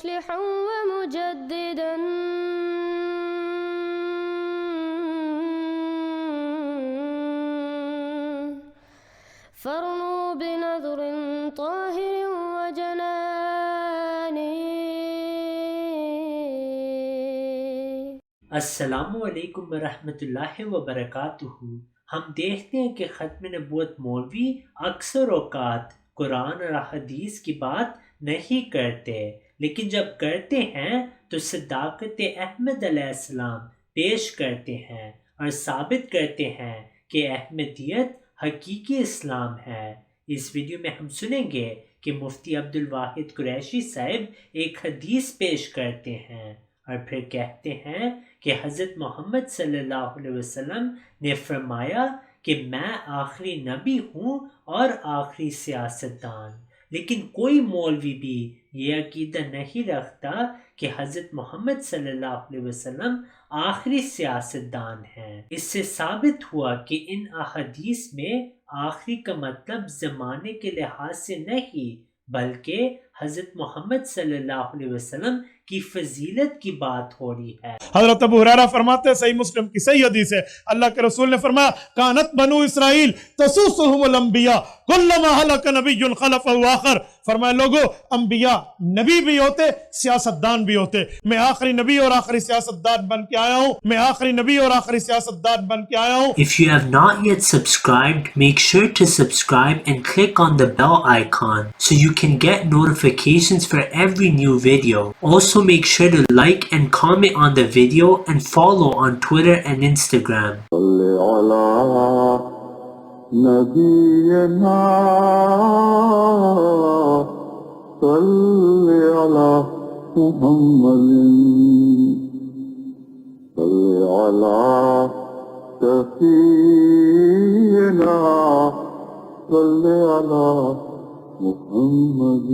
मुस्लिहन व मुजद्दिदन फरनू बिनज़रिन ताहिरिन व जनानी। अस्सलामु अलैकुम वरहमतुल्लाहि वबरकातुहू। हम देखते हैं कि ख़त्म नबूवत मौलवी अक्सर औक़ात कुरान और हदीस की बात नहीं करते, लेकिन जब करते हैं तो सदाक़त अहमद अलैहिस्सलाम पेश करते हैं और साबित करते हैं कि अहमदियत हकीकी इस्लाम है। इस वीडियो में हम सुनेंगे कि मुफ्ती अब्दुल वाहिद कुरैशी साहब एक हदीस पेश करते हैं और फिर कहते हैं कि हज़रत मोहम्मद सल्लल्लाहु अलैहि वसल्लम ने फरमाया कि मैं आखिरी नबी हूँ और आखिरी सियासतदान। लेकिन कोई मौलवी भी ये अकीदा नहीं रखता कि हज़रत मोहम्मद सल्लल्लाहु अलैहि वसल्लम आखिरी सियासतदान हैं। इससे साबित हुआ कि इन अहदीस में आखिरी का मतलब ज़माने के लिहाज से नहीं, बल्कि हज़रत मोहम्मद सल्लल्लाहु अलैहि वसल्लम की फजीलत की बात हो रही है। हज़रत अबू हुरैरा फरमाते हैं, सही मुस्लिम की सही हदीस है, अल्लाह के रसूल ने फरमाया, कानत बनु इसराइल तसुसुहुमुल अंबिया कुल्लमा हलक नबियुन खलफहु आखर। फरमाया लोगो, अंबिया नबी भी होते, सियासतदान भी होते। मैं आखिरी नबी और आखिरी सियासतदान बन के आया हूँ, मैं आखिरी नबी और आखिरी सियासतदान बन के आया हूँ। If you have not yet subscribed, make sure to subscribe and click on the bell icon so you can get notifications for every new video. Also make sure to like and comment on the video and follow on Twitter and Instagram. نبينا صل على محمد صل على سفينا صل على محمد